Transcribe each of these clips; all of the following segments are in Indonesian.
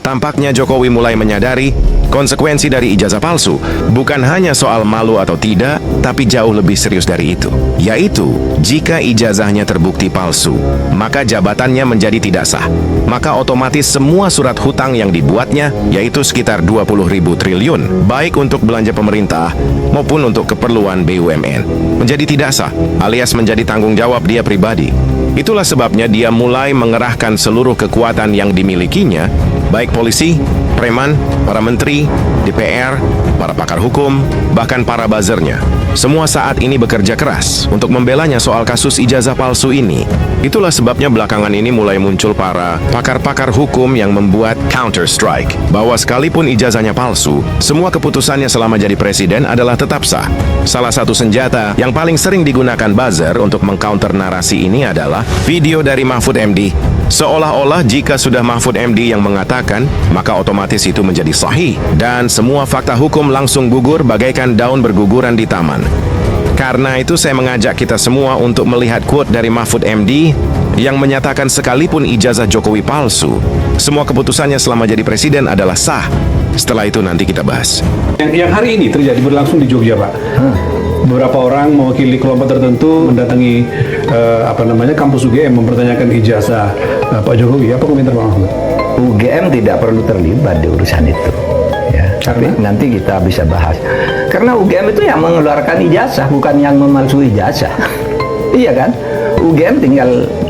Tampaknya Jokowi mulai menyadari konsekuensi dari ijazah palsu bukan hanya soal malu atau tidak, tapi jauh lebih serius dari itu. Yaitu, jika ijazahnya terbukti palsu, maka jabatannya menjadi tidak sah. Maka otomatis semua surat hutang yang dibuatnya, yaitu sekitar 20.000 triliun, baik untuk belanja pemerintah maupun untuk keperluan BUMN, menjadi tidak sah, alias menjadi tanggung jawab dia pribadi. Itulah sebabnya dia mulai mengerahkan seluruh kekuatan yang dimilikinya, baik polisi, preman, para menteri, DPR, para pakar hukum, bahkan para buzzernya. Semua saat ini bekerja keras untuk membelanya soal kasus ijazah palsu ini. Itulah sebabnya belakangan ini mulai muncul para pakar-pakar hukum yang membuat counter strike, bahwa sekalipun ijazahnya palsu, semua keputusannya selama jadi presiden adalah tetap sah. Salah satu senjata yang paling sering digunakan buzzer untuk mengcounter narasi ini adalah video dari Mahfud MD. Seolah-olah jika sudah Mahfud MD yang mengatakan, maka otomatis itu menjadi sahih, dan semua fakta hukum langsung gugur bagaikan daun berguguran di taman. Karena itu saya mengajak kita semua untuk melihat quote dari Mahfud MD yang menyatakan sekalipun ijazah Jokowi palsu, semua keputusannya selama jadi presiden adalah sah. Setelah itu nanti kita bahas. Yang hari ini terjadi berlangsung di Jogja, Pak. Beberapa orang mewakili kelompok tertentu mendatangi kampus UGM mempertanyakan ijazah Pak Jokowi. Apa komentar Pak Mahfud? UGM tidak perlu terlibat di urusan itu. Ya, tapi nanti kita bisa bahas. Karena UGM itu yang mengeluarkan ijazah, bukan yang memalsui ijazah. Iya kan? UGM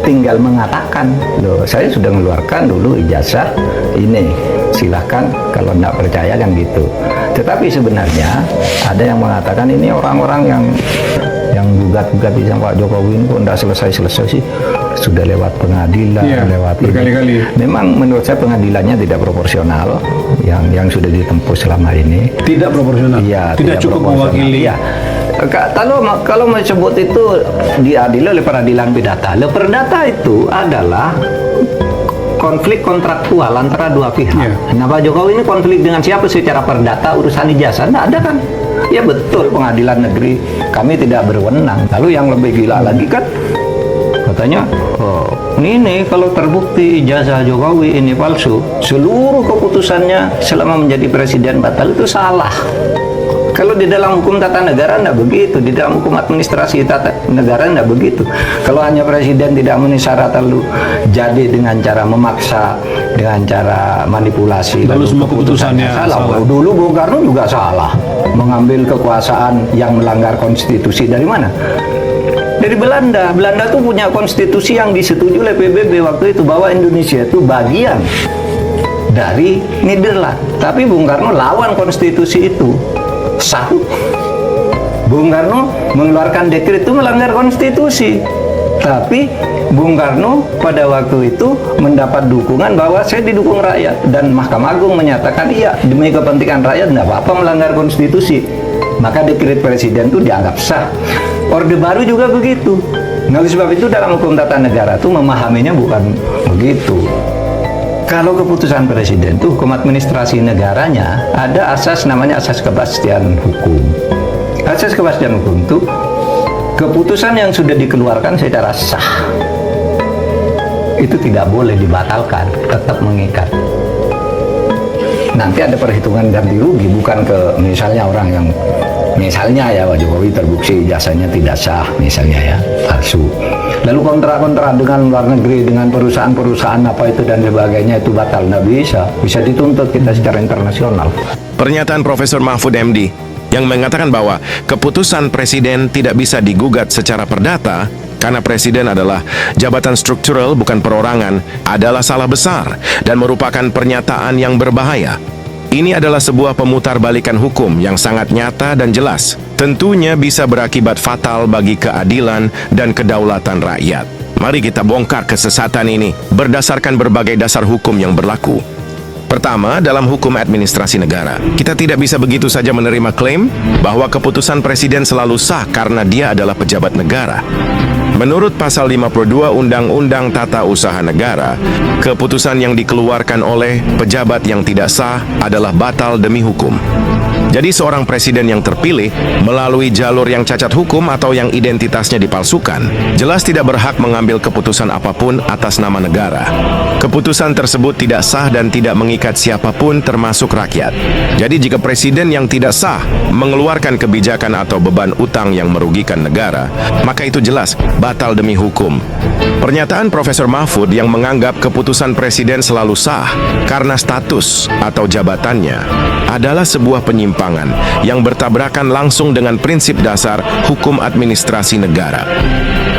tinggal mengatakan, loh, saya sudah mengeluarkan dulu ijazah ini. Silahkan kalau tidak percaya kan gitu. Tetapi sebenarnya ada yang mengatakan ini orang-orang yang gugat-gugat di Pak Jokowi ini kok tidak selesai-selesai sih, sudah lewat pengadilan, lewat berkali-kali. Memang menurut saya pengadilannya tidak proporsional yang sudah ditempuh selama ini. Tidak proporsional. Iya, tidak cukup mewakili. Ya. Kalau mau sebut itu diadili oleh peradilan perdata. Perdata itu adalah konflik kontraktual antara dua pihak. Nah, Pak Jokowi ini konflik dengan siapa secara perdata urusan ijazah? Nah, ada kan? Ya betul, pengadilan negeri kami tidak berwenang. Lalu yang lebih gila lagi kan, katanya, ini kalau terbukti ijazah Jokowi ini palsu, seluruh keputusannya selama menjadi presiden batal, itu salah. Kalau di dalam hukum tata negara tidak begitu, di dalam hukum administrasi tata negara tidak begitu. Kalau hanya presiden tidak memenuhi syarat lalu jadi dengan cara memaksa, dengan cara manipulasi, lalu semua keputusannya salah. Dulu Bung Karno juga salah, mengambil kekuasaan yang melanggar konstitusi. Dari mana? Dari Belanda. Belanda tuh punya konstitusi yang disetujui oleh PBB waktu itu, bahwa Indonesia itu bagian dari Nederland. Tapi Bung Karno lawan konstitusi itu. Satu, Bung Karno mengeluarkan dekret itu melanggar konstitusi. Tapi Bung Karno pada waktu itu mendapat dukungan bahwa saya didukung rakyat, dan Mahkamah Agung menyatakan iya, demi kepentingan rakyat tidak apa-apa melanggar konstitusi. Maka dekret presiden itu dianggap sah. Orde Baru juga begitu. Nah, oleh sebab itu dalam hukum tata negara itu memahaminya bukan begitu. Kalau keputusan presiden itu hukum administrasi negaranya ada asas namanya asas kepastian hukum. Asas kepastian hukum itu keputusan yang sudah dikeluarkan secara sah itu tidak boleh dibatalkan, tetap mengikat. Nanti ada perhitungan ganti rugi, bukan ke misalnya orang yang misalnya ya Pak Jokowi terbukti ijazahnya tidak sah misalnya ya, palsu. Lalu kontra-kontra dengan luar negeri, dengan perusahaan-perusahaan apa itu dan sebagainya, itu batal, nggak bisa dituntut kita secara internasional. Pernyataan Profesor Mahfud MD yang mengatakan bahwa keputusan presiden tidak bisa digugat secara perdata karena presiden adalah jabatan struktural bukan perorangan adalah salah besar dan merupakan pernyataan yang berbahaya. Ini adalah sebuah pemutarbalikan hukum yang sangat nyata dan jelas. Tentunya bisa berakibat fatal bagi keadilan dan kedaulatan rakyat. Mari kita bongkar kesesatan ini berdasarkan berbagai dasar hukum yang berlaku. Pertama, dalam hukum administrasi negara, kita tidak bisa begitu saja menerima klaim bahwa keputusan presiden selalu sah karena dia adalah pejabat negara. Menurut pasal 52 Undang-Undang Tata Usaha Negara, keputusan yang dikeluarkan oleh pejabat yang tidak sah adalah batal demi hukum. Jadi seorang presiden yang terpilih melalui jalur yang cacat hukum atau yang identitasnya dipalsukan, jelas tidak berhak mengambil keputusan apapun atas nama negara. Keputusan tersebut tidak sah dan tidak mengikat siapapun termasuk rakyat. Jadi jika presiden yang tidak sah mengeluarkan kebijakan atau beban utang yang merugikan negara, maka itu jelas batal demi hukum. Pernyataan Profesor Mahfud yang menganggap keputusan presiden selalu sah karena status atau jabatannya adalah sebuah penyimpangan yang bertabrakan langsung dengan prinsip dasar hukum administrasi negara.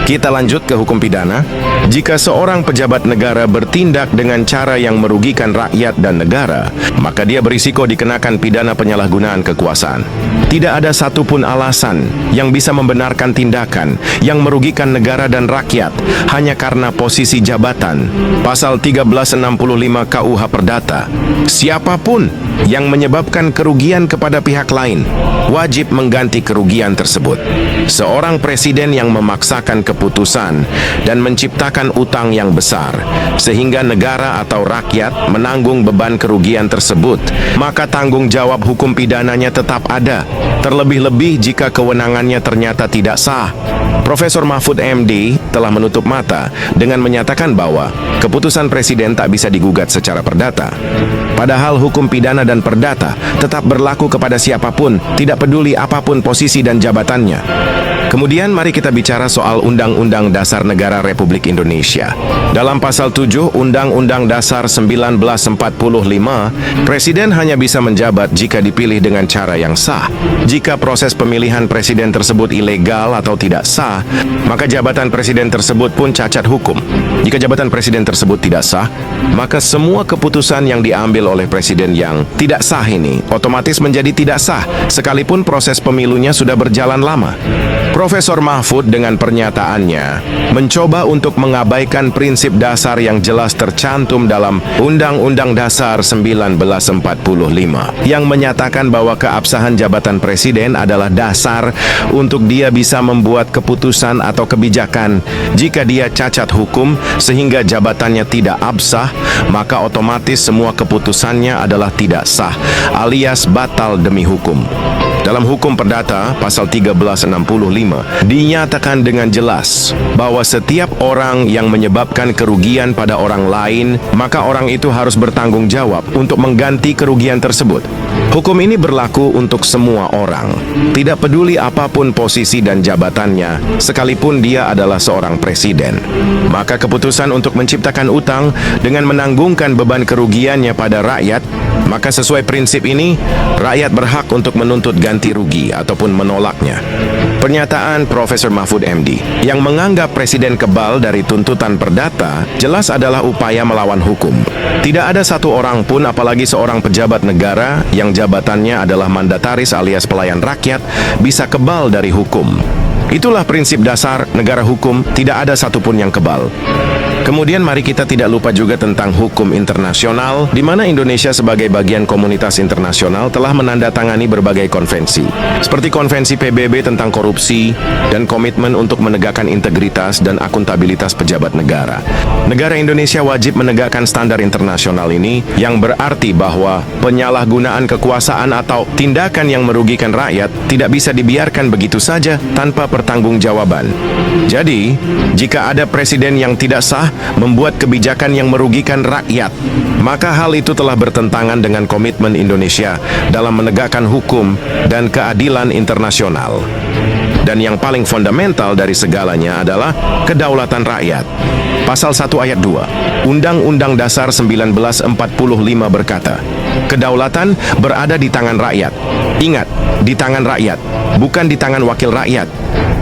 Kita lanjut ke hukum pidana. Jika seorang pejabat negara bertindak dengan cara yang merugikan rakyat dan negara, maka dia berisiko dikenakan pidana penyalahgunaan kekuasaan. Tidak ada satupun alasan yang bisa membenarkan tindakan yang merugikan negara dan rakyat hanya karena posisi jabatan. Pasal 1365 KUH Perdata, siapapun yang menyebabkan kerugian kepada pihak lain wajib mengganti kerugian tersebut. Seorang presiden yang memaksakan keputusan dan menciptakan utang yang besar sehingga negara atau rakyat menanggung beban kerugian tersebut, maka tanggung jawab hukum pidananya tetap ada, terlebih-lebih jika kewenangannya ternyata tidak sah. Profesor Mahfud MD telah menutup mata dengan menyatakan bahwa keputusan presiden tak bisa digugat secara perdata. Padahal hukum pidana dan perdata tetap berlaku kepada siapapun, tidak peduli apapun posisi dan jabatannya. Kemudian mari kita bicara soal Undang-Undang Dasar Negara Republik Indonesia. Dalam pasal 7 Undang-Undang Dasar 1945, presiden hanya bisa menjabat jika dipilih dengan cara yang sah. Jika proses pemilihan presiden tersebut ilegal atau tidak sah, maka jabatan presiden tersebut pun cacat hukum. Jika jabatan presiden tersebut tidak sah, maka semua keputusan yang diambil oleh presiden yang tidak sah ini otomatis menjadi tidak sah, sekalipun proses pemilunya sudah berjalan lama. Profesor Mahfud dengan pernyataannya mencoba untuk mengabaikan prinsip dasar yang jelas tercantum dalam Undang-Undang Dasar 1945 yang menyatakan bahwa keabsahan jabatan presiden adalah dasar untuk dia bisa membuat keputusan atau kebijakan. Jika dia cacat hukum sehingga jabatannya tidak absah, maka otomatis semua keputusannya adalah tidak sah alias batal demi hukum. Dalam hukum perdata pasal 1365 dinyatakan dengan jelas bahwa setiap orang yang menyebabkan kerugian pada orang lain, maka orang itu harus bertanggung jawab untuk mengganti kerugian tersebut. Hukum ini berlaku untuk semua orang, tidak peduli apapun posisi dan jabatannya, sekalipun dia adalah seorang presiden. Maka keputusan untuk menciptakan utang dengan menanggungkan beban kerugiannya pada rakyat, maka sesuai prinsip ini, rakyat berhak untuk menuntut ganti rugi ataupun menolaknya. Pernyataan Profesor Mahfud MD yang menganggap presiden kebal dari tuntutan perdata jelas adalah upaya melawan hukum. Tidak ada satu orang pun, apalagi seorang pejabat negara yang jabatannya adalah mandataris alias pelayan rakyat, bisa kebal dari hukum. Itulah prinsip dasar negara hukum, tidak ada satupun yang kebal. Kemudian mari kita tidak lupa juga tentang hukum internasional, di mana Indonesia sebagai bagian komunitas internasional telah menandatangani berbagai konvensi, seperti konvensi PBB tentang korupsi dan komitmen untuk menegakkan integritas dan akuntabilitas pejabat negara. Negara Indonesia wajib menegakkan standar internasional ini, yang berarti bahwa penyalahgunaan kekuasaan atau tindakan yang merugikan rakyat tidak bisa dibiarkan begitu saja tanpa pertanggungjawaban. Jadi, jika ada presiden yang tidak sah membuat kebijakan yang merugikan rakyat, maka hal itu telah bertentangan dengan komitmen Indonesia dalam menegakkan hukum dan keadilan internasional. Dan yang paling fundamental dari segalanya adalah kedaulatan rakyat. Pasal 1 ayat 2 Undang-Undang Dasar 1945 berkata, kedaulatan berada di tangan rakyat. Ingat, di tangan rakyat, bukan di tangan wakil rakyat.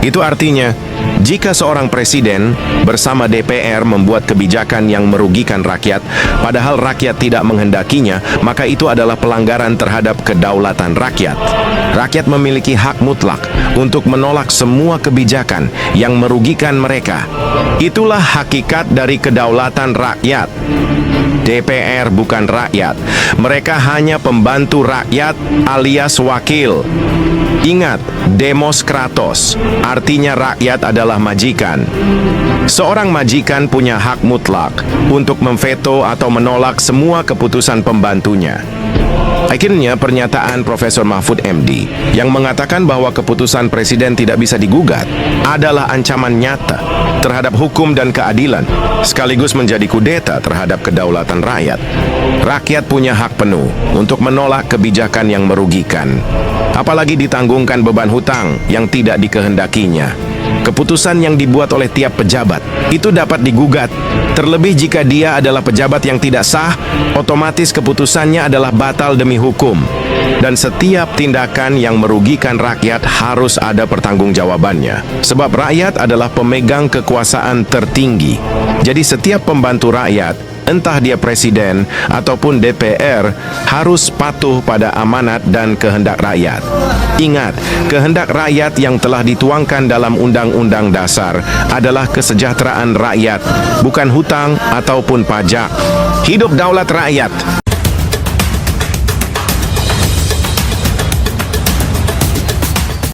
Itu artinya, jika seorang presiden bersama DPR membuat kebijakan yang merugikan rakyat, padahal rakyat tidak menghendakinya, maka itu adalah pelanggaran terhadap kedaulatan rakyat. Rakyat memiliki hak mutlak untuk menolak semua kebijakan yang merugikan mereka. Itulah hakikat dari kedaulatan rakyat. DPR bukan rakyat. Mereka hanya pembantu rakyat alias wakil. Ingat, demos kratos, artinya rakyat adalah majikan. Seorang majikan punya hak mutlak untuk memveto atau menolak semua keputusan pembantunya. Akhirnya pernyataan Profesor Mahfud MD yang mengatakan bahwa keputusan presiden tidak bisa digugat adalah ancaman nyata terhadap hukum dan keadilan, sekaligus menjadi kudeta terhadap kedaulatan rakyat. Rakyat punya hak penuh untuk menolak kebijakan yang merugikan, apalagi ditanggungkan beban hutang yang tidak dikehendakinya. Keputusan yang dibuat oleh tiap pejabat itu dapat digugat, terlebih jika dia adalah pejabat yang tidak sah, otomatis keputusannya adalah batal demi hukum. Dan setiap tindakan yang merugikan rakyat harus ada pertanggungjawabannya, sebab rakyat adalah pemegang kekuasaan tertinggi. Jadi setiap pembantu rakyat, entah dia presiden ataupun DPR, harus patuh pada amanat dan kehendak rakyat. Ingat, kehendak rakyat yang telah dituangkan dalam Undang-Undang Dasar adalah kesejahteraan rakyat, bukan hutang ataupun pajak. Hidup daulat rakyat!